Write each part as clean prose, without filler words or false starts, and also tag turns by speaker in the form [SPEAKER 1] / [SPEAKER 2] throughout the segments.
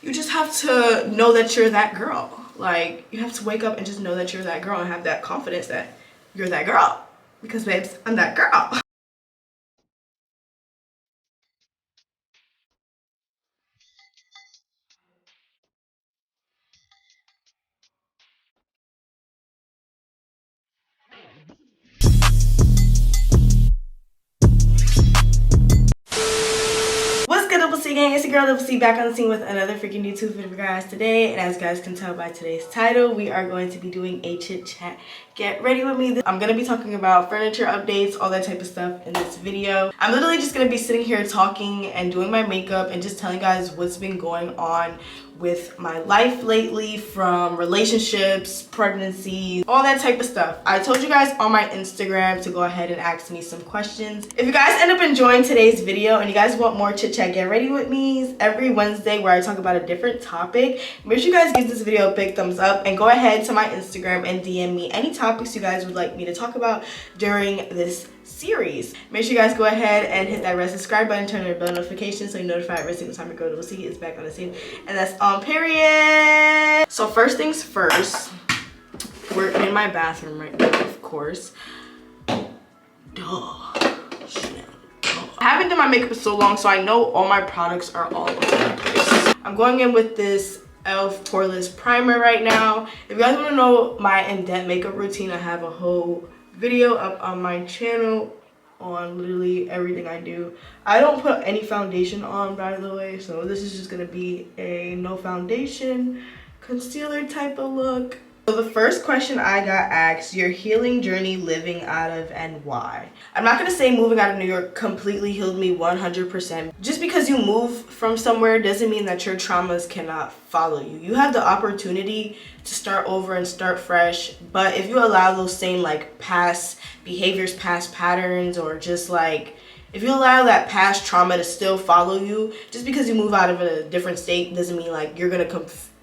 [SPEAKER 1] you just have to know that you're that girl. Like, you have to wake up and just know that you're that girl and have that confidence that you're that girl. Because, babes, I'm that girl. What's good, Double C gang? It's your girl Double C back on the scene with another freaking YouTube video for guys today. And as you guys can tell by today's title, we are going to be doing a chit chat. Get ready with me. I'm gonna be talking about furniture updates, all that type of stuff in this video. I'm literally just gonna be sitting here talking and doing my makeup and just telling you guys what's been going on with my life lately, from relationships, pregnancy, all that type of stuff. I told you guys on my Instagram to go ahead and ask me some questions. If you guys end up enjoying today's video and you guys want more chit chat get ready with me every Wednesday where I talk about a different topic, make sure you guys give this video a big thumbs up and go ahead to my Instagram and DM me any topics you guys would like me to talk about during this series. Make sure you guys go ahead and hit that red subscribe button, turn on your bell notifications so you're notified every single time your girl Double C is back on the scene. And that's on period. So first things first, we're in my bathroom right now, of course. Duh. I haven't done my makeup in so long, so I know all my products are all over the place. I'm going in with this e.l.f. poreless primer right now. If you guys want to know my in-depth makeup routine, I have a whole video up on my channel on literally everything I do. I don't put any foundation on, by the way, so this is just gonna be a no foundation concealer type of look. So the first question I got asked, your healing journey living out of and why? I'm not gonna say moving out of New York completely healed me 100%. Just because you move from somewhere doesn't mean that your traumas cannot follow you. You have the opportunity to start over and start fresh, but if you allow those same like past behaviors, past patterns, or just like if you allow that past trauma to still follow you, just because you move out of a different state doesn't mean like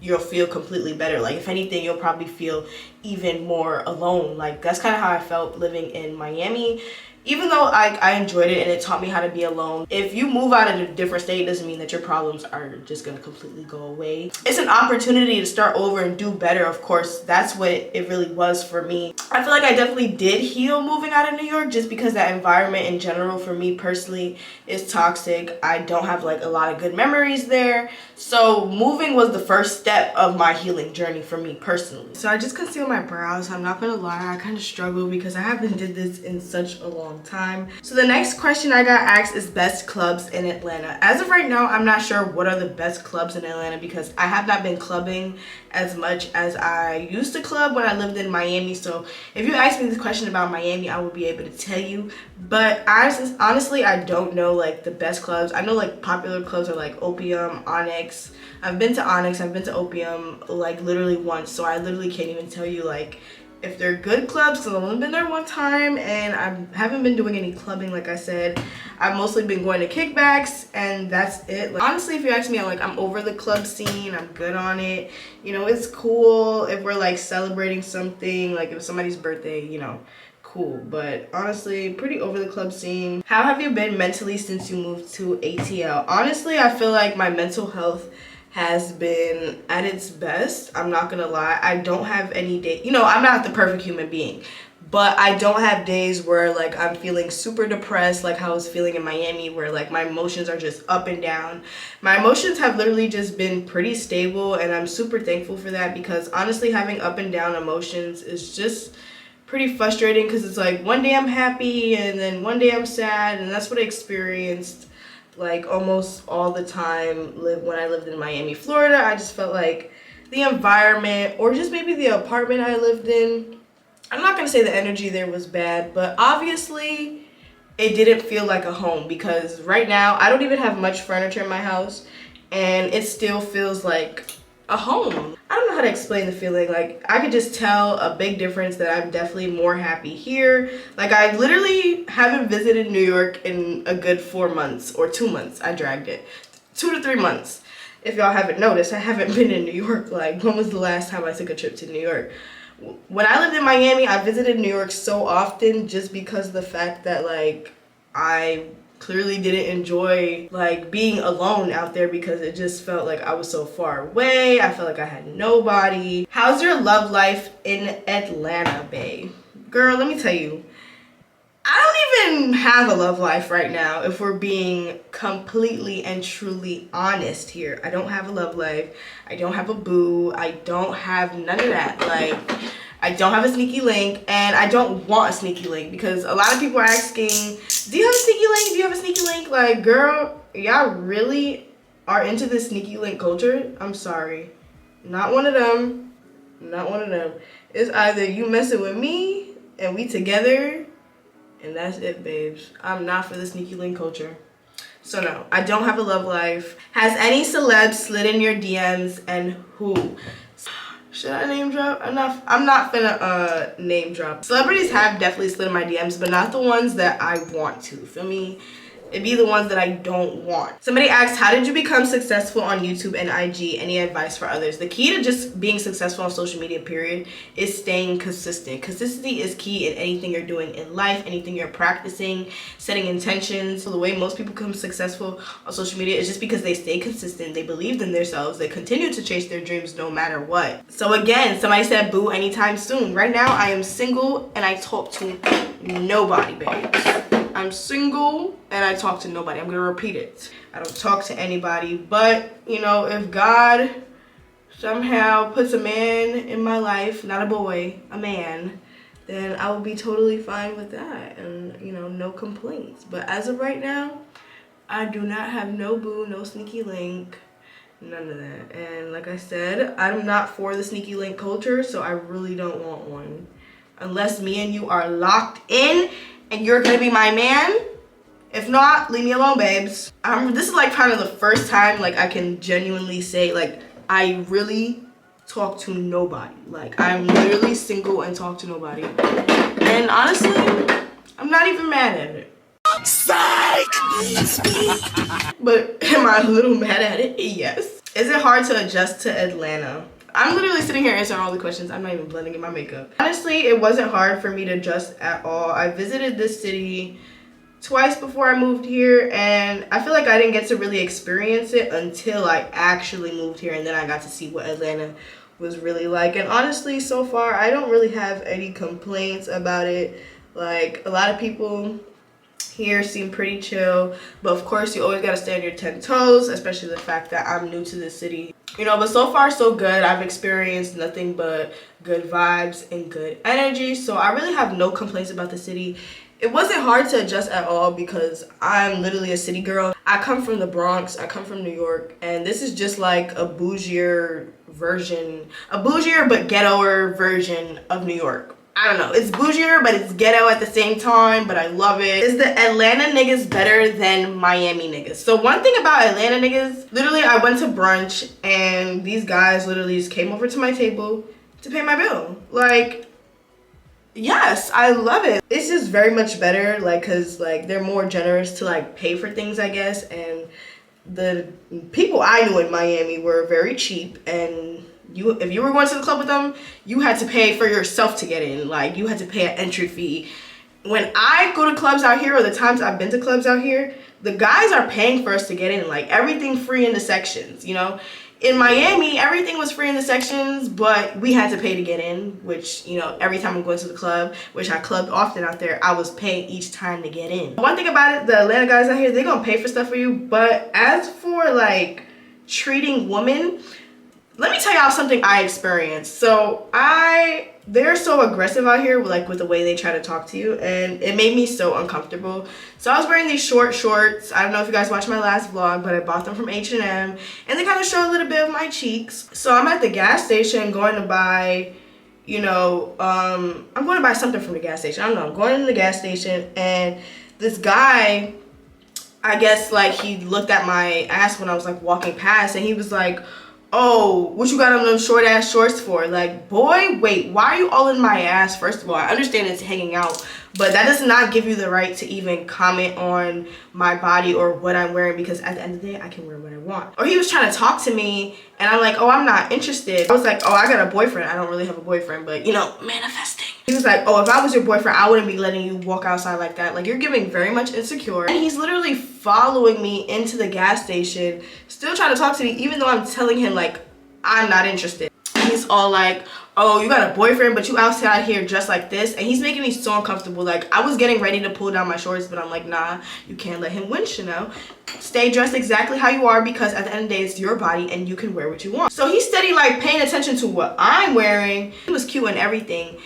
[SPEAKER 1] you'll feel completely better. Like, if anything, you'll probably feel even more alone. Like, that's kind of how I felt living in Miami. Even though I enjoyed it and it taught me how to be alone, if you move out of a different state, it doesn't mean that your problems are just gonna completely go away. It's an opportunity to start over and do better, of course. That's what it really was for me. I feel like I definitely did heal moving out of New York, just because that environment in general for me personally is toxic. I don't have like a lot of good memories there. So moving was the first step of my healing journey for me personally. So I just concealed my brows. I'm not gonna lie, I kind of struggle because I haven't did this in such a long time. So the next question I got asked is best clubs in Atlanta. As of right now, I'm not sure what are the best clubs in Atlanta because I have not been clubbing as much as I used to club when I lived in Miami. So if you ask me this question about Miami, I will be able to tell you. But honestly, I don't know like the best clubs. I know like popular clubs are like Opium, Onyx. I've been to Onyx, I've been to Opium like literally once. So I literally can't even tell you like if they're good clubs, because I've only been there one time and I haven't been doing any clubbing. Like I said, I've mostly been going to kickbacks and that's it. Like, honestly, if you ask me, I'm over the club scene. I'm good on it. You know, it's cool if we're like celebrating something, like if somebody's birthday, you know, cool. But honestly, pretty over the club scene. How have you been mentally since you moved to ATL? Honestly, I feel like my mental health has been at its best. I'm not gonna lie. I don't have any day, you know, I'm not the perfect human being, but I don't have days where like I'm feeling super depressed like how I was feeling in Miami, where like my emotions are just up and down. My emotions have literally just been pretty stable and I'm super thankful for that, because honestly having up and down emotions is just pretty frustrating, because it's like one day I'm happy and then one day I'm sad, and that's what I experienced like almost all the time when I lived in Miami, Florida. I just felt like the environment, or just maybe the apartment I lived in, I'm not gonna say the energy there was bad, but obviously it didn't feel like a home, because right now I don't even have much furniture in my house and it still feels like a home. I don't know how to explain the feeling. Like, I could just tell a big difference that I'm definitely more happy here. Like, I literally haven't visited New York in a good 4 months or 2 months. I dragged it 2 to 3 months. If y'all haven't noticed, I haven't been in New York. Like, when was the last time I took a trip to New York? When I lived in Miami, I visited New York so often just because of the fact that like I clearly didn't enjoy like being alone out there because it just felt like I was so far away. I felt like I had nobody. How's your love life in Atlanta, babe? Girl, let me tell you, I don't even have a love life right now, if we're being completely and truly honest here. I don't have a love life. I don't have a boo. I don't have none of that. Like, I don't have a sneaky link, and I don't want a sneaky link because a lot of people are asking, do you have a sneaky link? Do you have a sneaky link? Like, girl, y'all really are into this sneaky link culture? I'm sorry. Not one of them. Not one of them. It's either you messing with me and we together, and that's it, babes. I'm not for the sneaky link culture. So no, I don't have a love life. Has any celeb slid in your DMs, and who? Should I name drop? I'm not finna name drop. Celebrities have definitely slid in my DMs, but not the ones that I want to. Feel me? It'd be the ones that I don't want. Somebody asked, how did you become successful on YouTube and IG? Any advice for others? The key to just being successful on social media, period, is staying consistent. Consistency is key in anything you're doing in life, anything you're practicing, setting intentions. So the way most people become successful on social media is just because they stay consistent, they believed in themselves, they continue to chase their dreams no matter what. So again, somebody said boo anytime soon. Right now, I am single and I talk to nobody, babes. I'm single and I talk to nobody. I'm gonna repeat it. I don't talk to anybody, but you know, if God somehow puts a man in my life, not a boy, a man, then I will be totally fine with that, and you know, no complaints. But as of right now, I do not have no boo, no sneaky link, none of that. And like I said, I'm not for the sneaky link culture, so I really don't want one. Unless me and you are locked in and you're gonna be my man. If not, leave me alone, babes. This is like kind of the first time like I can genuinely say like I really talk to nobody. Like I'm literally single and talk to nobody. And honestly, I'm not even mad at it. Psych! But am I a little mad at it? Yes. Is it hard to adjust to Atlanta? I'm literally sitting here answering all the questions. I'm not even blending in my makeup. Honestly, it wasn't hard for me to adjust at all. I visited this city twice before I moved here, and I feel like I didn't get to really experience it until I actually moved here, and then I got to see what Atlanta was really like. And honestly, so far, I don't really have any complaints about it. Like, a lot of people here seem pretty chill, but of course you always got to stay on your 10 toes, especially the fact that I'm new to this city, you know. But so far so good. I've experienced nothing but good vibes and good energy, so I really have no complaints about the city. It wasn't hard to adjust at all because I'm literally a city girl. I come from the Bronx, I come from New York, and this is just like a bougier version, a bougier but ghettoer version of New York. I don't know, it's bougier but it's ghetto at the same time, but I love it. Is the Atlanta niggas better than Miami niggas? So one thing about Atlanta niggas, literally I went to brunch and these guys literally just came over to my table to pay my bill. Like, yes, I love it. It's just very much better, like, cause like they're more generous to like pay for things, I guess. And the people I knew in Miami were very cheap, and if you were going to the club with them, you had to pay for yourself to get in. Like, you had to pay an entry fee. When I go to clubs out here, or the times I've been to clubs out here, the guys are paying for us to get in. Like, everything free in the sections, you know. In Miami, everything was free in the sections, but we had to pay to get in, which, you know, every time I'm going to the club, which I clubbed often out there, I was paying each time to get in. One thing about it, the Atlanta guys out here, they're gonna pay for stuff for you, but as for like treating women, let me tell y'all something I experienced. So they're so aggressive out here, like with the way they try to talk to you, and it made me so uncomfortable. So I was wearing these short shorts. I don't know if you guys watched my last vlog, but I bought them from H&M, and they kind of show a little bit of my cheeks. So I'm at the gas station going to buy, you know, I'm going to buy something from the gas station. I don't know, I'm going to the gas station, and this guy, I guess like he looked at my ass when I was like walking past, and he was like, oh, what you got on those short ass shorts for? Like, boy, wait, why are you all in my ass? First of all, I understand it's hanging out, But that does not give you the right to even comment on my body or what I'm wearing, because at the end of the day, I can wear what I want. Or he was trying to talk to me and I'm like, oh, I'm not interested. I was like, oh, I got a boyfriend. I don't really have a boyfriend, but you know, manifesting. He was like, oh, if I was your boyfriend, I wouldn't be letting you walk outside like that. Like, you're giving very much insecure. And he's literally following me into the gas station, still trying to talk to me, even though I'm telling him like, I'm not interested. He's all like, oh, you got a boyfriend, but you outside here dressed like this. And he's making me so uncomfortable. Like, I was getting ready to pull down my shorts, but I'm like, nah, you can't let him win, Chanel. Stay dressed exactly how you are, because at the end of the day, it's your body and you can wear what you want. So he's steady like paying attention to what I'm wearing. He was cute and everything.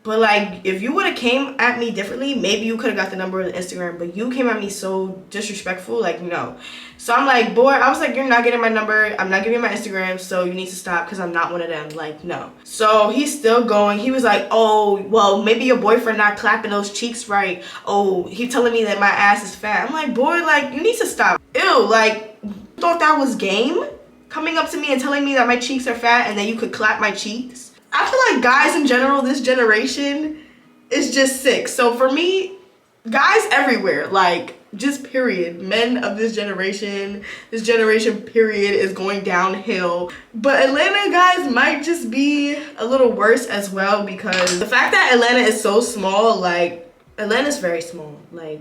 [SPEAKER 1] But like, if you would have came at me differently, maybe you could have got the number on Instagram, but you came at me so disrespectful, like, no. So I'm like, boy, I was like, you're not getting my number. I'm not giving you my Instagram, so you need to stop, because I'm not one of them. Like, no. So he's still going. He was like, oh, well, maybe your boyfriend not clapping those cheeks right. Oh, he telling me that my ass is fat. I'm like, boy, like, you need to stop. Ew, like, you thought that was game? Coming up to me and telling me that my cheeks are fat and that you could clap my cheeks? I feel like guys in general, this generation is just sick. So for me, guys everywhere, like, just period. Men of this generation period is going downhill. But Atlanta guys might just be a little worse as well, because the fact that Atlanta is so small, like, Atlanta's very small, like,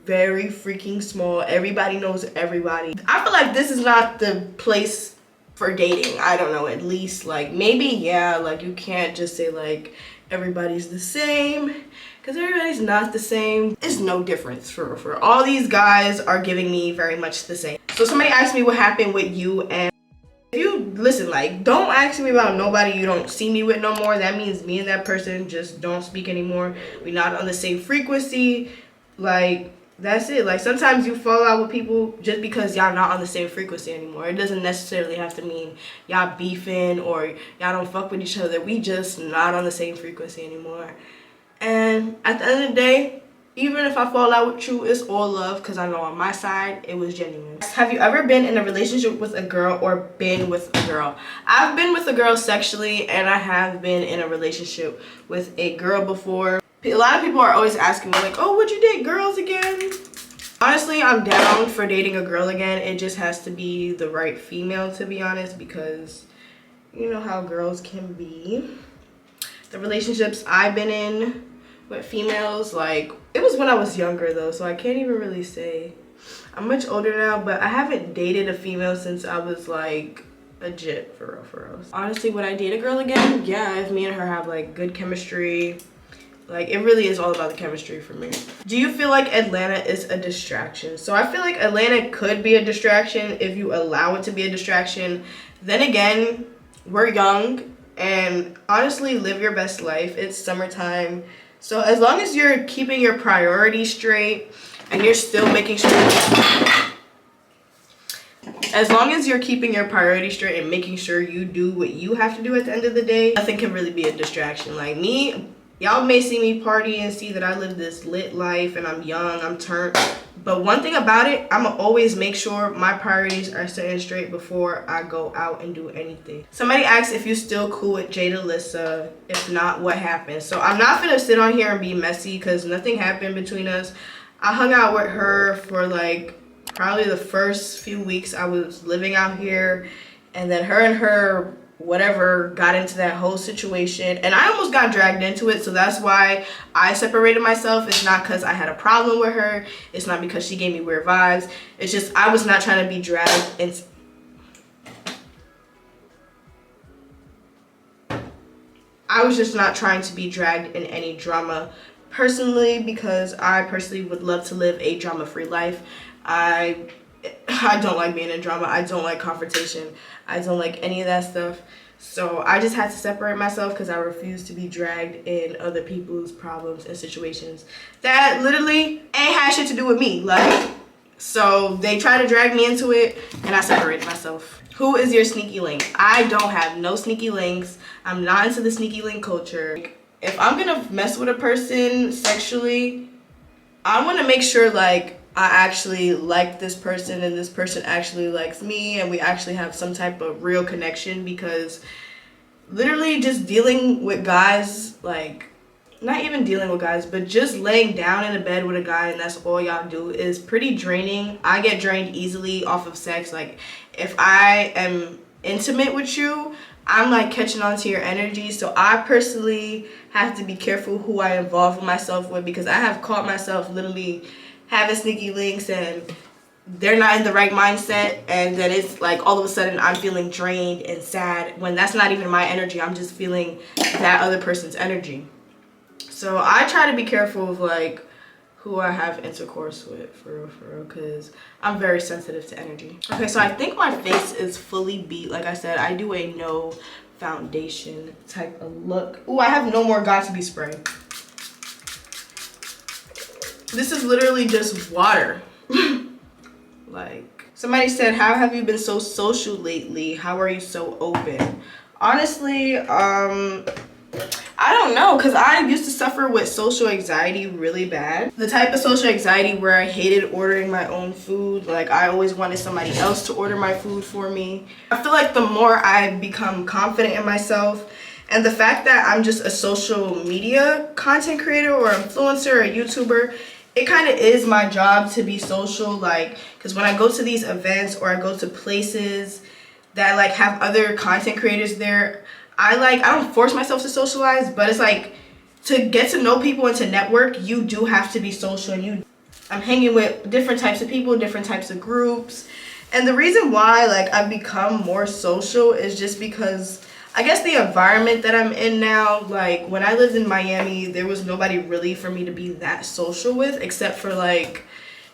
[SPEAKER 1] very freaking small. Everybody knows everybody. I feel like this is not the place for dating. I don't know, at least like maybe, yeah, like you can't just say like everybody's the same, because everybody's not the same. It's no difference for all these guys are giving me very much the same. So somebody asked me what happened with you, and if you listen, like, don't ask me about nobody you don't see me with no more. That means me and that person just don't speak anymore. We're not on the same frequency. Like, that's it. Like, sometimes you fall out with people just because y'all not on the same frequency anymore. It doesn't necessarily have to mean y'all beefing or y'all don't fuck with each other. We just not on the same frequency anymore. And at the end of the day, even if I fall out with you, it's all love, because I know on my side it was genuine. Have you ever been in a relationship with a girl or been with a girl? I've been with a girl sexually, and I have been in a relationship with a girl before. A lot of people are always asking me like, oh, would you date girls again? Honestly, I'm down for dating a girl again. It just has to be the right female, to be honest, because you know how girls can be. The relationships I've been in with females, like, it was when I was younger though, so I can't even really say. I'm much older now, but I haven't dated a female since I was like a jit, for real. Honestly, would I date a girl again? Yeah, if me and her have like good chemistry. Like, it really is all about the chemistry for me. Do you feel like Atlanta is a distraction? So I feel like Atlanta could be a distraction if you allow it to be a distraction. Then again, we're young, and honestly, live your best life. It's summertime. So as long as you're keeping your priorities straight and you're still making sure, as long as you're keeping your priorities straight and making sure you do what you have to do at the end of the day, nothing can really be a distraction. Like me, y'all may see me party and see that I live this lit life and I'm young, I'm turned. But one thing about it, I'ma always make sure my priorities are set straight before I go out and do anything. Somebody asked if you're still cool with Jade Alyssa. If not, what happened? So I'm not gonna sit on here and be messy, because nothing happened between us. I hung out with her for like probably the first few weeks I was living out here, and then her and her whatever got into that whole situation, and I almost got dragged into it. So that's why I separated myself. It's not because I had a problem with her, it's not because she gave me weird vibes, it's just I was not trying to be dragged into, I was just not trying to be dragged in any drama personally, because I personally would love to live a drama-free life. I don't like being in drama. I don't like confrontation. I don't like any of that stuff. So I just had to separate myself, because I refuse to be dragged in other people's problems and situations that literally ain't had shit to do with me. Like, so they try to drag me into it, and I separated myself. Who is your sneaky link? I don't have no sneaky links. I'm not into the sneaky link culture. If I'm gonna mess with a person sexually, I want to make sure like I actually like this person and this person actually likes me, and we actually have some type of real connection, because literally just dealing with guys, like, not even dealing with guys, but just laying down in a bed with a guy and that's all y'all do is pretty draining. I get drained easily off of sex. Like, if I am intimate with you, I'm like catching on to your energy. So I personally have to be careful who I involve myself with, because I have caught myself literally having sneaky links and they're not in the right mindset, and then it's like all of a sudden I'm feeling drained and sad when that's not even my energy. I'm just feeling that other person's energy. So I try to be careful of like who I have intercourse with, for real, because I'm very sensitive to energy. Okay, so I think my face is fully beat. Like I said, I do a no foundation type of look. Ooh, I have no more Got2b spray. This is literally just water. Like, somebody said, how have you been so social lately? How are you so open? Honestly, I don't know, because I used to suffer with social anxiety really bad. The type of social anxiety where I hated ordering my own food. Like, I always wanted somebody else to order my food for me. I feel like the more I become confident in myself, and the fact that I'm just a social media content creator or influencer or YouTuber, it kind of is my job to be social. Like, because when I go to these events or I go to places that like have other content creators there, I don't force myself to socialize, but it's like, to get to know people and to network, you do have to be social. And I'm hanging with different types of people, different types of groups. And the reason why like I've become more social is just because I guess the environment that I'm in now. Like, when I lived in Miami, there was nobody really for me to be that social with, except for like,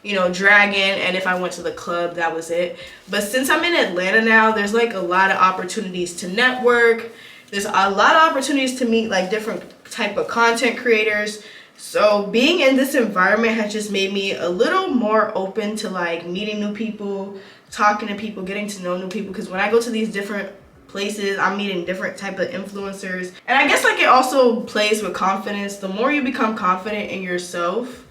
[SPEAKER 1] you know, Dragon, and if I went to the club, that was it. But since I'm in Atlanta now, there's like a lot of opportunities to network. There's a lot of opportunities to meet like different type of content creators. So being in this environment has just made me a little more open to like meeting new people, talking to people, getting to know new people. Because when I go to these different places, I'm meeting different type of influencers. And I guess like it also plays with confidence. The more you become confident in yourself,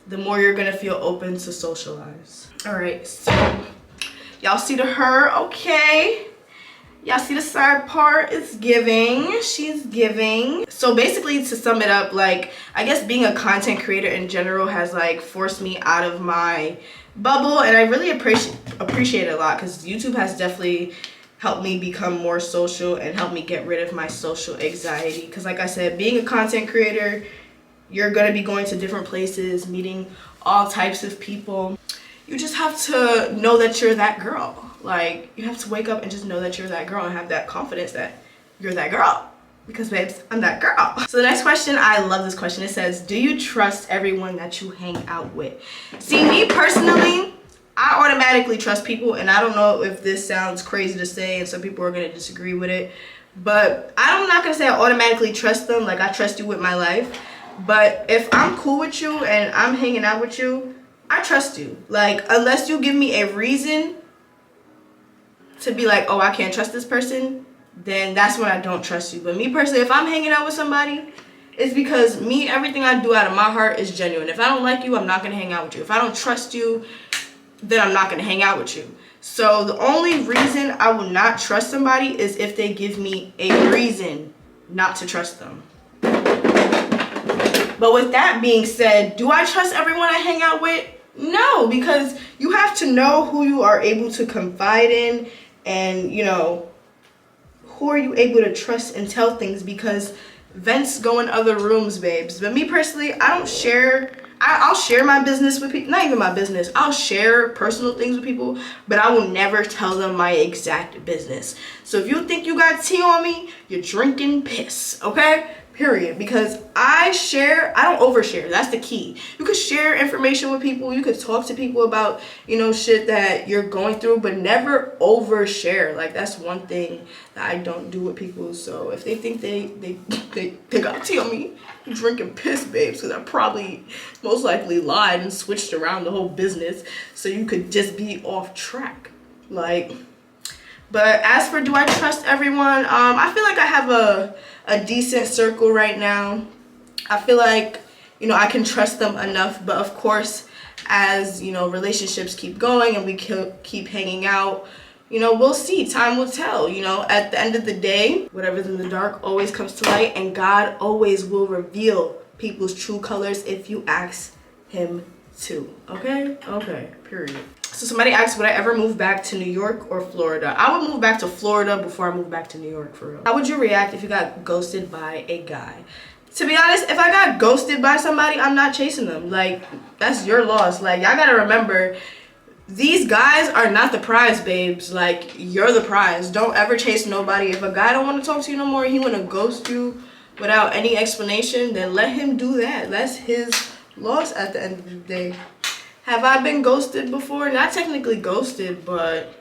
[SPEAKER 1] the more you're gonna feel open to socialize. All right, so y'all see the her, okay? Y'all see the side part? It's giving. She's giving. So basically, to sum it up, like, I guess being a content creator in general has like forced me out of my bubble, and I really appreciate it a lot, because YouTube has definitely helped me become more social and helped me get rid of my social anxiety. Because like I said, being a content creator, you're gonna be going to different places, meeting all types of people. You just have to know that you're that girl. Like, you have to wake up and just know that you're that girl and have that confidence that you're that girl. Because babes, I'm that girl. So the next question, I love this question. It says, do you trust everyone that you hang out with? See, me personally, I automatically trust people, and I don't know if this sounds crazy to say and some people are gonna disagree with it, but I'm not gonna say I automatically trust them. Like, I trust you with my life. But if I'm cool with you and I'm hanging out with you, I trust you. Like, unless you give me a reason to be like, oh, I can't trust this person, then that's when I don't trust you. But me personally, if I'm hanging out with somebody, it's because everything I do out of my heart is genuine. If I don't like you, I'm not gonna hang out with you. If I don't trust you, then I'm not gonna hang out with you. So the only reason I will not trust somebody is if they give me a reason not to trust them. But with that being said, do I trust everyone I hang out with? No, because you have to know who you are able to confide in, and you know, who are you able to trust and tell things, because vents go in other rooms, babes. But me personally, I don't share. I'll share my business with people, not even my business. I'll share personal things with people, but I will never tell them my exact business. So if you think you got tea on me, you're drinking piss, okay? Period. Because I don't overshare. That's the key. You could share information with people. You could talk to people about, you know, shit that you're going through, but never overshare. Like, that's one thing that I don't do with people. So if they think they got tea on me, you're drinking piss, babes, because I probably most likely lied and switched around the whole business so you could just be off track. Like, but as for do I trust everyone, I feel like I have a decent circle right now. I feel like, you know, I can trust them enough. But of course, as, you know, relationships keep going and we keep hanging out, you know, we'll see. Time will tell. You know, at the end of the day, whatever's in the dark always comes to light, and God always will reveal people's true colors if you ask him to. Okay? Okay, period. So somebody asked, would I ever move back to New York or Florida? I would move back to Florida before I move back to New York, for real. How would you react if you got ghosted by a guy? To be honest, if I got ghosted by somebody, I'm not chasing them. Like, that's your loss. Like, y'all gotta remember, these guys are not the prize, babes. Like, you're the prize. Don't ever chase nobody. If a guy don't want to talk to you no more, he want to ghost you without any explanation, then let him do that. That's his loss at the end of the day. Have I been ghosted before? Not technically ghosted, but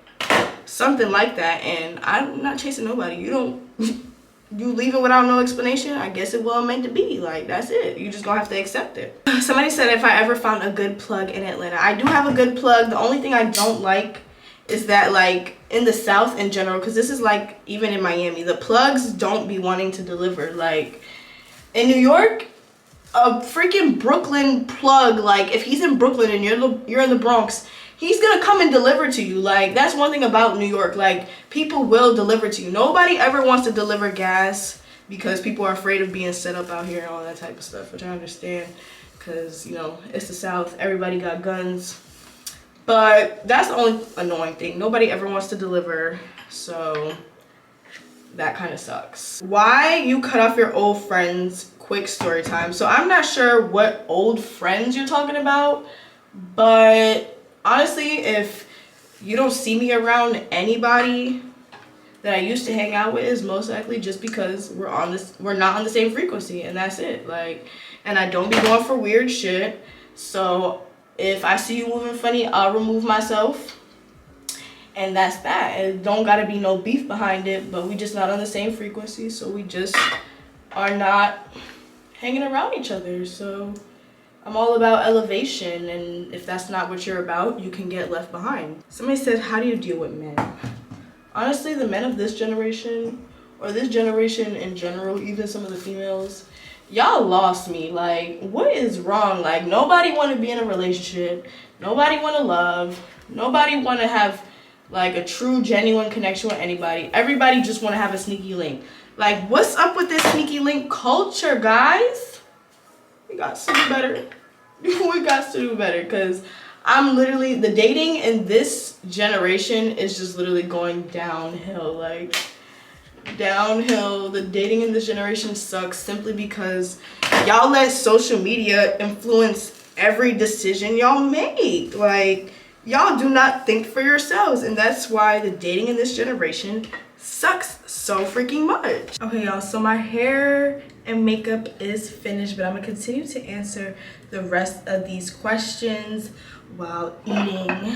[SPEAKER 1] something like that. And I'm not chasing nobody. You leave it without no explanation, I guess it wasn't meant to be. Like, that's it. You just gonna have to accept it. Somebody said if I ever found a good plug in Atlanta. I do have a good plug. The only thing I don't like is that, like, in the South in general, because this is like even in Miami, the plugs don't be wanting to deliver. Like, in New York, a freaking Brooklyn plug, like, if he's in Brooklyn and you're in the Bronx, he's gonna come and deliver to you. Like, that's one thing about New York. Like, people will deliver to you. Nobody ever wants to deliver gas because people are afraid of being set up out here and all that type of stuff, which I understand because, you know, it's the South. Everybody got guns. But that's the only annoying thing. Nobody ever wants to deliver, so that kind of sucks. Why you cut off your old friends? Quick story time. So I'm not sure what old friends you're talking about, but honestly, if you don't see me around anybody that I used to hang out with, is most likely just because we're not on the same frequency, and that's it. Like, and I don't be going for weird shit. So if I see you moving funny, I'll remove myself, and that's that. It don't gotta be no beef behind it, but we just not on the same frequency, so we just are not hanging around each other. So I'm all about elevation, and if that's not what you're about, you can get left behind. Somebody said, how do you deal with men? Honestly, the men of this generation, or this generation in general, even some of the females, y'all lost me. Like, what is wrong? Like, nobody want to be in a relationship. Nobody want to love. Nobody want to have, like, a true, genuine connection with anybody. Everybody just want to have a sneaky link. Like, what's up with this sneaky link culture, guys? We got to do better. We got to do better, because I'm literally, the dating in this generation is just literally going downhill. Like, downhill. The dating in this generation sucks simply because y'all let social media influence every decision y'all make. Like, y'all do not think for yourselves, and that's why the dating in this generation sucks so freaking much. Okay, y'all, so my hair and makeup is finished, but I'm gonna continue to answer the rest of these questions while eating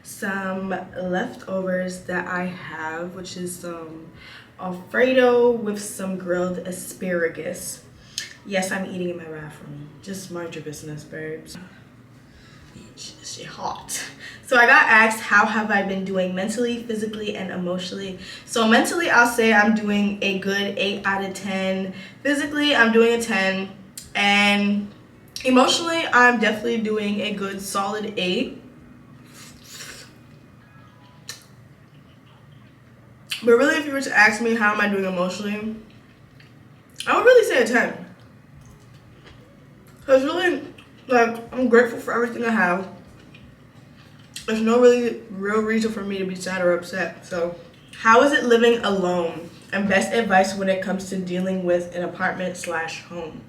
[SPEAKER 1] some leftovers that I have, which is some Alfredo with some grilled asparagus. Yes, I'm eating in my bathroom. Just mind your business, babes. This shit hot. So I got asked, how have I been doing mentally, physically, and emotionally? So mentally, I'll say I'm doing a good 8 out of 10. Physically, I'm doing a 10. And emotionally, I'm definitely doing a good solid 8. But really, if you were to ask me how am I doing emotionally, I would really say a 10. Because really, like, I'm grateful for everything I have. There's no really real reason for me to be sad or upset. So, how is it living alone? And best advice when it comes to dealing with an apartment/home.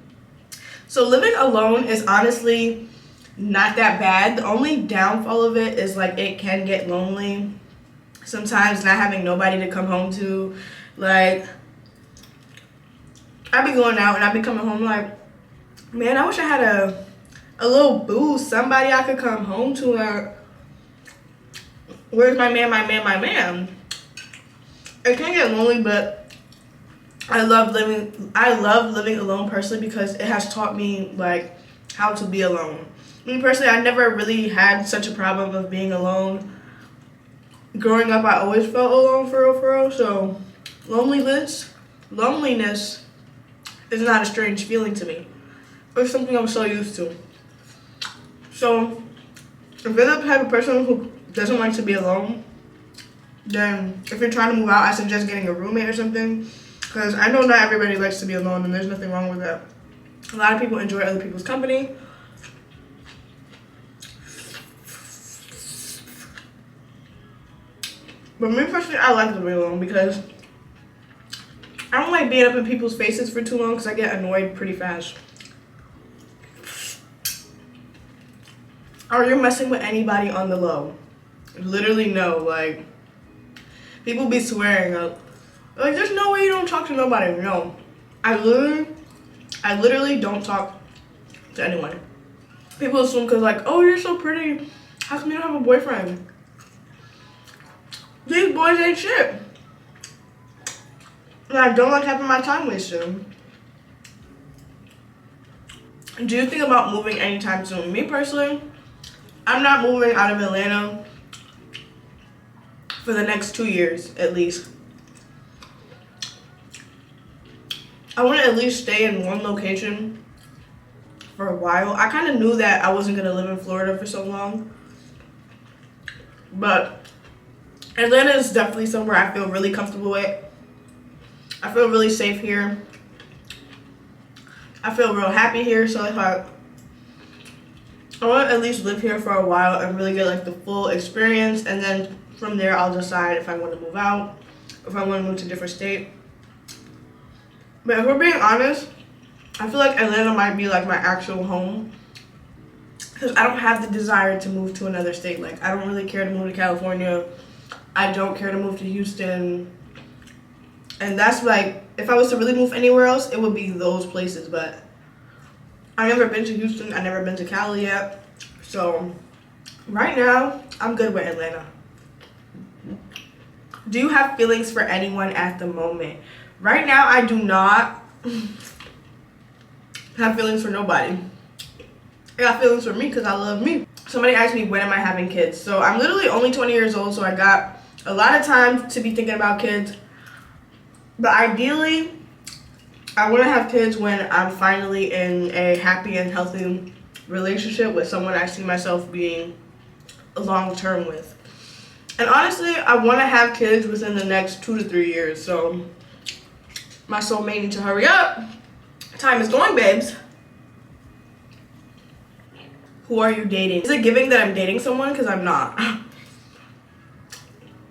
[SPEAKER 1] So living alone is honestly not that bad. The only downfall of it is, like, it can get lonely. Sometimes not having nobody to come home to. Like, I be going out and I be coming home like, man, I wish I had a little boo, somebody I could come home to. Like, where's my man, my man, my man? It can get lonely, but I love living alone personally because it has taught me, like, how to be alone. Me personally, I never really had such a problem of being alone. Growing up, I always felt alone for real. So loneliness is not a strange feeling to me. It's something I'm so used to. So if you're the type of person who doesn't like to be alone, then if you're trying to move out, I suggest getting a roommate or something. Because I know not everybody likes to be alone, and there's nothing wrong with that. A lot of people enjoy other people's company. But me personally, I like to be alone because I don't like being up in people's faces for too long because I get annoyed pretty fast. Are you messing with anybody on the low? Literally no. Like, people be swearing like there's no way you don't talk to nobody. No, I literally don't talk to anyone. People assume because like, oh, you're so pretty, how come you don't have a boyfriend? These boys ain't shit. And I don't like having my time wasted. Do you think about moving anytime soon? Me personally, I'm not moving out of Atlanta for the next 2 years at least. I want to at least stay in one location for a while. I kind of knew that I wasn't going to live in Florida for so long. But Atlanta is definitely somewhere I feel really comfortable with. I feel really safe here. I feel real happy here. So if I want to at least live here for a while and really get like the full experience. And then from there, I'll decide if I want to move out, if I want to move to a different state. But if we're being honest, I feel like Atlanta might be like my actual home because I don't have the desire to move to another state. Like, I don't really care to move to California. I don't care to move to Houston. And that's like, if I was to really move anywhere else, it would be those places. But I've never been to Houston. I've never been to Cali yet. So right now, I'm good with Atlanta. Do you have feelings for anyone at the moment? Right now, I do not have feelings for nobody. I got feelings for me because I love me. Somebody asked me, when am I having kids? So I'm literally only 20 years old, so I got a lot of time to be thinking about kids. But ideally, I want to have kids when I'm finally in a happy and healthy relationship with someone I see myself being long term with. And honestly, I want to have kids within the next 2 to 3 years. So my soulmate needs to hurry up. Time is going, babes. Who are you dating? Is it giving that I'm dating someone? Because I'm not.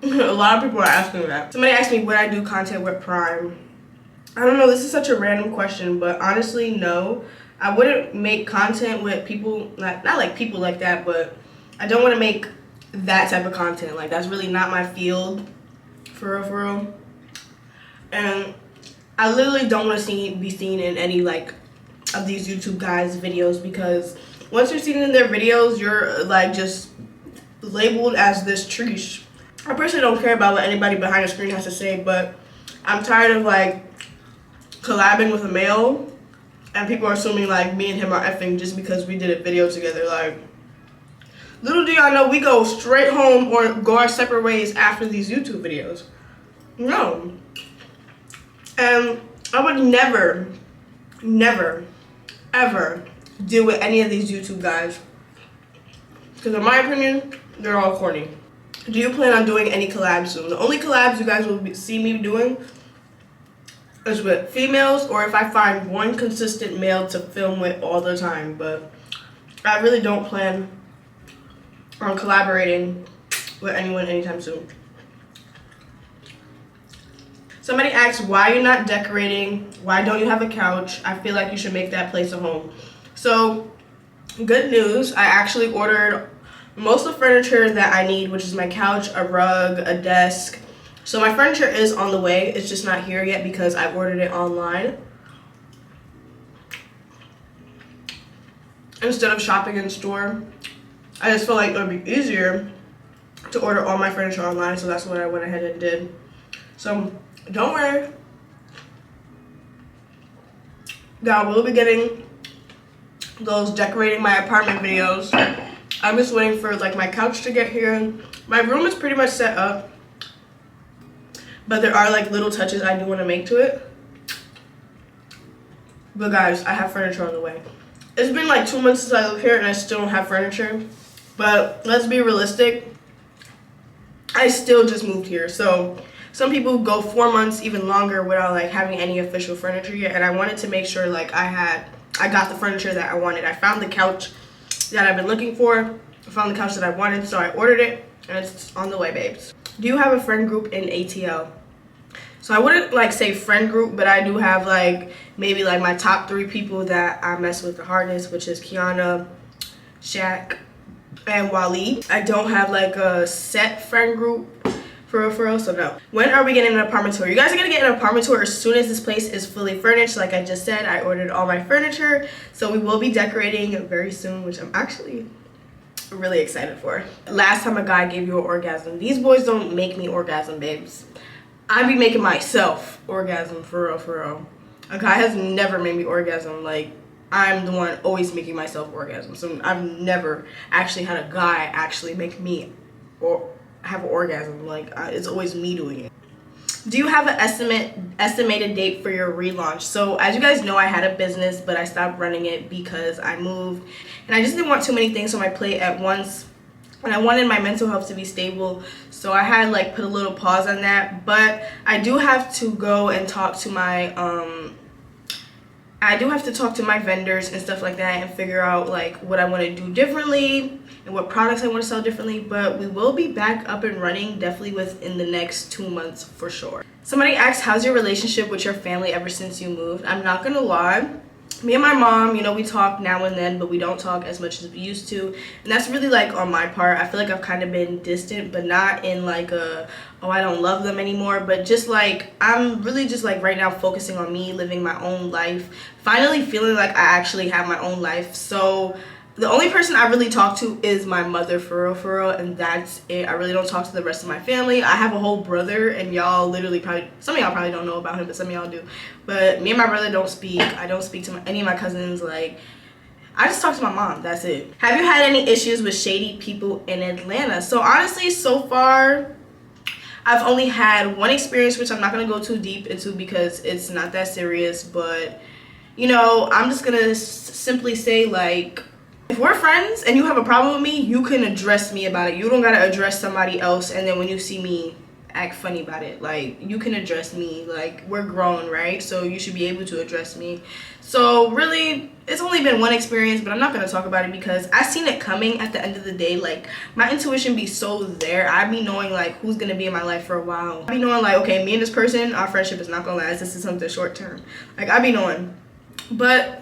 [SPEAKER 1] A lot of people are asking that. Somebody asked me, would I do content with Prime? I don't know, this is such a random question, but honestly, no. I wouldn't make content with people, not like people like that, but I don't want to make that type of content. Like, that's really not my field, for real, for real. And I literally don't want to be seen in any, like, of these YouTube guys' videos, because once you're seen in their videos, you're, like, just labeled as this treesh. I personally don't care about what anybody behind the screen has to say, but I'm tired of, like, collabing with a male, and people are assuming, like, me and him are effing just because we did a video together. Like, little do y'all know, we go straight home or go our separate ways after these YouTube videos. No. And I would never, ever deal with any of these YouTube guys, because in my opinion, they're all corny. Do you plan on doing any collabs soon? The only collabs you guys will see me doing is with females, or if I find one consistent male to film with all the time. But I really don't plan on collaborating with anyone anytime soon. Somebody asked, why are you not decorating? Why don't you have a couch? I feel like you should make that place a home. So, good news, I actually ordered most of the furniture that I need, which is my couch, a rug, a desk. So my furniture is on the way. It's just not here yet because I ordered it online instead of shopping in store. I just feel like it would be easier to order all my furniture online, so that's what I went ahead and did. So don't worry, y'all will be getting those decorating my apartment videos. I'm just waiting for, like, my couch to get here. My room is pretty much set up, but there are, like, little touches I do want to make to it. But guys, I have furniture on the way. It's been like 2 months since I live here and I still don't have furniture. But let's be realistic, I still just moved here. So some people go 4 months, even longer, without, like, having any official furniture yet. And I wanted to make sure, like, I had I got the furniture that I wanted. I found the couch that I've been looking for. I found the couch that I wanted, so I ordered it, and it's on the way, babes. Do you have a friend group in ATL? So I wouldn't like say friend group, but I do have like maybe like my top 3 people that I mess with the hardest, which is Kiana, Shaq, and Waleed. I don't have like a set friend group for real, so no. When are we getting an apartment tour? You guys are gonna get an apartment tour as soon as this place is fully furnished. Like I just said, I ordered all my furniture, so we will be decorating very soon, which I'm actually really excited for. Last time a guy gave you an orgasm. These boys don't make me orgasm, babes. I be making myself orgasm, for real. A guy has never made me orgasm. Like, I'm the one always making myself orgasm. So I've never actually had a guy actually make me or have an orgasm. Like, it's always me doing it. Do you have an estimated date for your relaunch? So as you guys know, I had a business, but I stopped running it because I moved. And I just didn't want too many things on my plate at once. And I wanted my mental health to be stable, so I had like put a little pause on that. But I do have to go and talk to my vendors and stuff like that and figure out like what I want to do differently and what products I want to sell differently. But we will be back up and running definitely within the next 2 months for sure. Somebody asked, how's your relationship with your family ever since you moved? I'm not gonna lie, me and my mom, you know, we talk now and then, but we don't talk as much as we used to. And that's really like on my part. I feel like I've kind of been distant, but not in like a, oh, I don't love them anymore. But just like, I'm really just like right now focusing on me, living my own life, finally feeling like I actually have my own life. So the only person I really talk to is my mother, for real, and that's it. I really don't talk to the rest of my family. I have a whole brother, and y'all literally probably, some of y'all probably don't know about him, but some of y'all do. But me and my brother don't speak. I don't speak to any of my cousins. Like, I just talk to my mom. That's it. Have you had any issues with shady people in Atlanta? So honestly, so far, I've only had one experience, which I'm not going to go too deep into because it's not that serious. But, you know, I'm just going to simply say, like, if we're friends and you have a problem with me, you can address me about it. You don't gotta address somebody else and then when you see me act funny about it. Like, you can address me. Like, we're grown, right? So you should be able to address me. So really, it's only been one experience, but I'm not gonna talk about it because I seen it coming. At the end of the day, like, my intuition be so there. I be knowing like who's gonna be in my life for a while. I be knowing like, okay, me and this person, our friendship is not gonna last. This is something short term. Like, I be knowing. But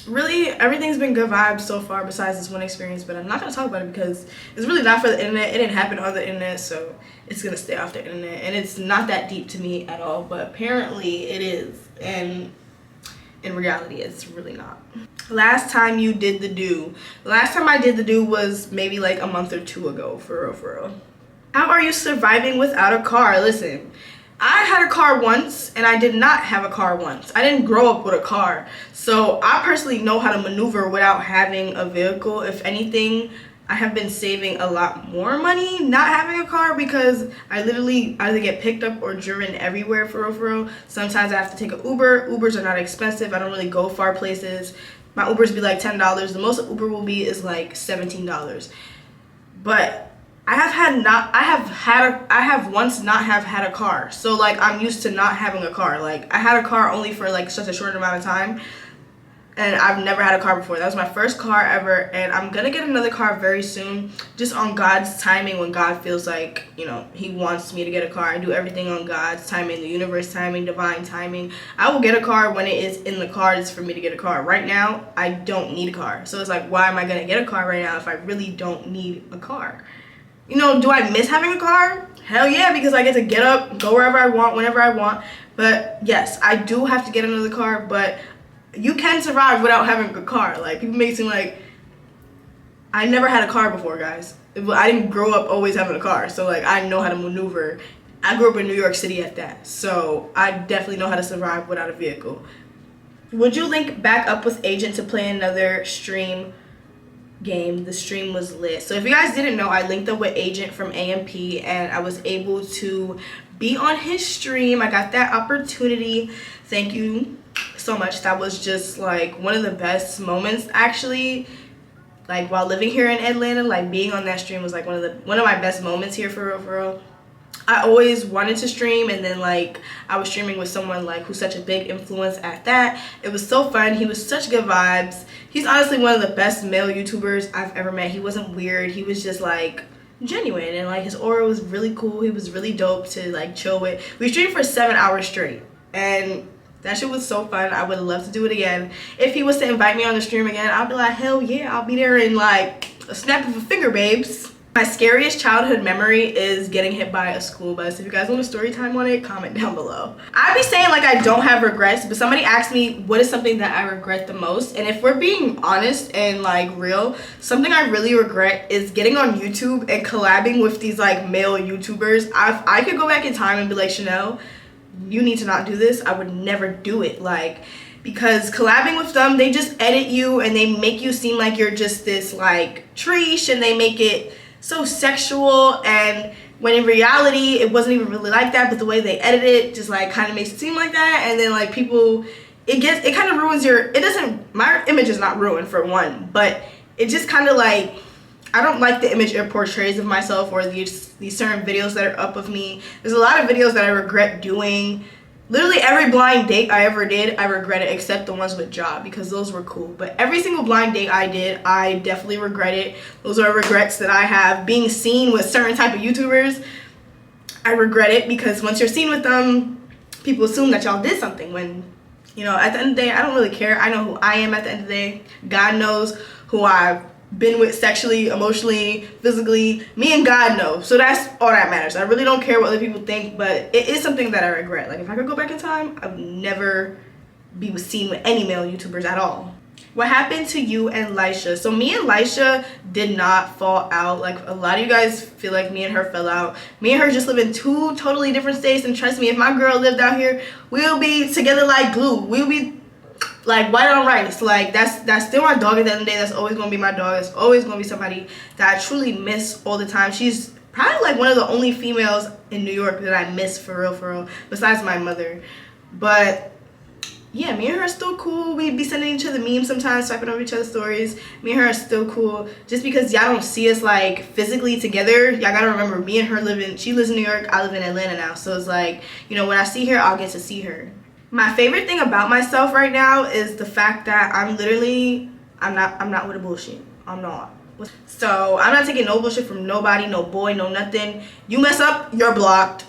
[SPEAKER 1] really, everything's been good vibes so far besides this one experience, but I'm not going to talk about it because it's really not for the internet. It didn't happen on the internet, so it's going to stay off the internet, and it's not that deep to me at all, but apparently it is, and in reality, it's really not. Last time you did the do. The last time I did the do was maybe like a month or 2 ago, for real. How are you surviving without a car? Listen, I had a car once and I did not have a car once. I didn't grow up with a car. So I personally know how to maneuver without having a vehicle. If anything, I have been saving a lot more money not having a car because I literally either get picked up or driven everywhere, for real. Sometimes I have to take an Uber. Ubers are not expensive. I don't really go far places. My Ubers be like $10. The most Uber will be is like $17. But I have once not have had a car. So like, I'm used to not having a car. Like, I had a car only for like such a short amount of time, and I've never had a car before. That was my first car ever, and I'm gonna get another car very soon, just on God's timing. When God feels like, you know, he wants me to get a car. I do everything on God's timing, the universe timing, divine timing. I will get a car when it is in the cards for me to get a car. Right now, I don't need a car. So it's like, why am I gonna get a car right now if I really don't need a car? You know, do I miss having a car? Hell yeah, because I get to get up, go wherever I want, whenever I want. But yes, I do have to get another car, but you can survive without having a car. Like, people make it seem like I never had a car before, guys. I didn't grow up always having a car, so like, I know how to maneuver. I grew up in New York City at that, so I definitely know how to survive without a vehicle. Would you link back up with Agent to play another stream game? The stream was lit. So if you guys didn't know, I linked up with Agent from AMP and I was able to be on his stream. I got that opportunity. Thank you so much. That was just like one of the best moments, actually. Like, while living here in Atlanta, like being on that stream was like one of my best moments here, for real. I always wanted to stream, and then like I was streaming with someone like who's such a big influence at that. It was so fun. He was such good vibes. He's honestly one of the best male YouTubers I've ever met. He wasn't weird. He was just like genuine, and like his aura was really cool. He was really dope to like chill with. We streamed for 7 hours straight, and that shit was so fun. I would love to do it again. If he was to invite me on the stream again, I'll be like, hell yeah, I'll be there in like a snap of a finger, babes. My scariest childhood memory is getting hit by a school bus. If you guys want a story time on it, comment down below. I'd be saying like I don't have regrets, but somebody asked me what is something that I regret the most, and if we're being honest and like real, something I really regret is getting on YouTube and collabing with these like male YouTubers. If I could go back in time and be like, Chanel, you need to not do this, I would never do it. Like, because collabing with them, they just edit you and they make you seem like you're just this like treesh, and they make it so sexual, and when in reality it wasn't even really like that, but the way they edit it just like kind of makes it seem like that. And then like people, it kind of ruins my image is not ruined for one, but it just kind of like, I don't like the image it portrays of myself, or these certain videos that are up of me. There's a lot of videos that I regret doing. Literally every blind date I ever did, I regret it, except the ones with Job, because those were cool. But every single blind date I did, I definitely regret it. Those are regrets that I have. Being seen with certain type of YouTubers, I regret it, because once you're seen with them, people assume that y'all did something, when, you know, at the end of the day, I don't really care. I know who I am at the end of the day. God knows who I've been with sexually, emotionally, physically. Me and God know. So that's all that matters. I really don't care what other people think, but it is something that I regret. Like, if I could go back in time, I would never be seen with any male YouTubers at all. What happened to you and Lisha? So me and Lisha did not fall out. Like, a lot of you guys feel like me and her fell out. Me and her just live in 2 totally different states, and trust me, if my girl lived out here, we'll be together like glue. We'll be like white on rice. Like, that's still my dog at the end of the day. That's always gonna be my dog. That's always gonna be somebody that I truly miss all the time. She's probably like one of the only females in New York that I miss for real, besides my mother. But yeah, me and her are still cool. We be sending each other memes sometimes, swiping over each other's stories. Me and her are still cool. Just because y'all don't see us like physically together, y'all gotta remember, me and her she lives in New York, I live in Atlanta now. So it's like, you know, when I see her, I'll get to see her. My favorite thing about myself right now is the fact that I'm not with a bullshit. I'm not. So I'm not taking no bullshit from nobody, no boy, no nothing. You mess up, you're blocked.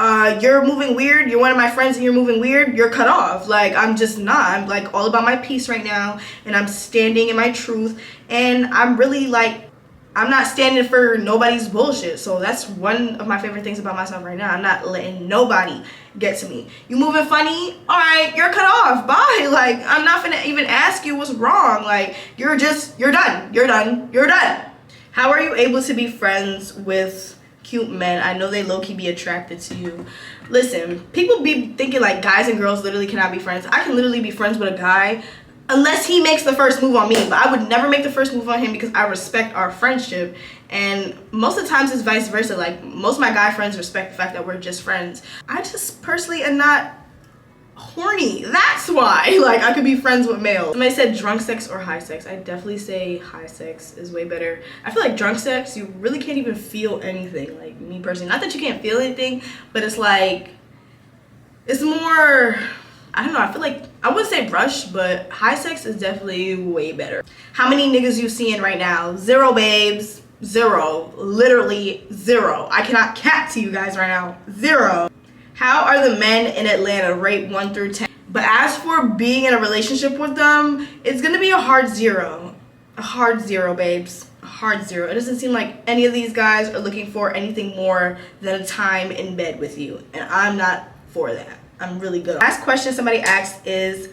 [SPEAKER 1] You're moving weird, you're one of my friends and you're moving weird, you're cut off. Like, I'm just not. I'm like all about my peace right now, and I'm standing in my truth, and I'm really like, I'm not standing for nobody's bullshit. So that's one of my favorite things about myself right now. I'm not letting nobody get to me. You moving funny? All right, you're cut off. Bye. Like, I'm not gonna even ask you what's wrong. Like, you're done. You're done. How are you able to be friends with cute men? I know they low-key be attracted to you. Listen, people be thinking like guys and girls literally cannot be friends. I can literally be friends with a guy unless he makes the first move on me, but I would never make the first move on him, because I respect our friendship. And most of the times it's vice versa. Like, most of my guy friends respect the fact that we're just friends. I just personally am not horny. That's why. Like, I could be friends with males. Somebody said drunk sex or high sex. I definitely say high sex is way better. I feel like drunk sex, you really can't even feel anything. Like, me personally, not that you can't feel anything, but it's like, it's more, I don't know, I feel like, I wouldn't say rush, but high sex is definitely way better. How many niggas you seeing right now? 0, babes. 0. Literally 0. I cannot cap to you guys right now. 0. How are the men in Atlanta? Rate 1 through 10. But as for being in a relationship with them, it's gonna be a hard 0. A hard 0, babes. A hard 0. It doesn't seem like any of these guys are looking for anything more than a time in bed with you. And I'm not for that. I'm really good. Last question somebody asked is,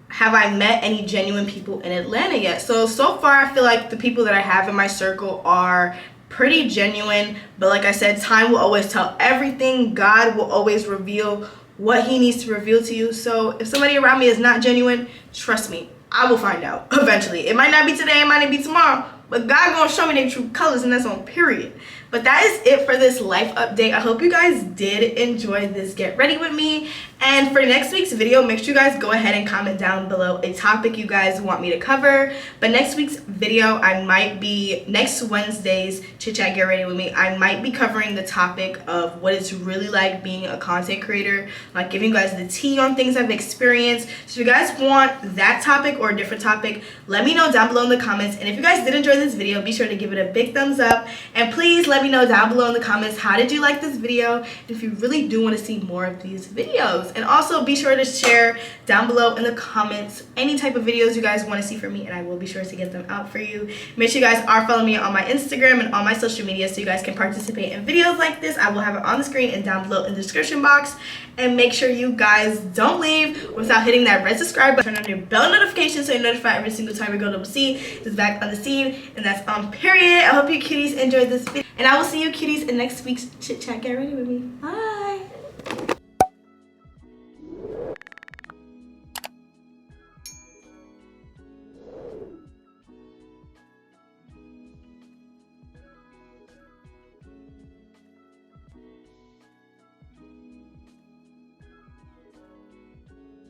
[SPEAKER 1] have I met any genuine people in Atlanta yet? So far I feel like the people that I have in my circle are pretty genuine, but like I said, time will always tell everything. God will always reveal what he needs to reveal to you. So if somebody around me is not genuine, trust me, I will find out eventually. It might not be today, it might not be tomorrow, but God gonna show me their true colors, and that's on period. But that is it for this life update. I hope you guys did enjoy this get ready with me, And for next week's video, make sure you guys go ahead and comment down below a topic you guys want me to cover. But next week's video, next Wednesday's Chit Chat Get Ready With Me, I might be covering the topic of what it's really like being a content creator, like giving you guys the tea on things I've experienced. So if you guys want that topic or a different topic, let me know down below in the comments. And if you guys did enjoy this video, be sure to give it a big thumbs up. And please let me know down below in the comments, how did you like this video? And if you really do want to see more of these videos. And also be sure to share down below in the comments any type of videos you guys want to see from me, and I will be sure to get them out for you. Make sure you guys are following me on my Instagram and all my social media so you guys can participate in videos like this. I will have it on the screen and down below in the description box. And make sure you guys don't leave without hitting that red subscribe button. Turn on your bell notification so you're notified every single time your girl Double C is back on the scene. And that's on period. I hope you cuties enjoyed this video. And I will see you cuties in next week's Chit Chat Get Ready With Me. Bye.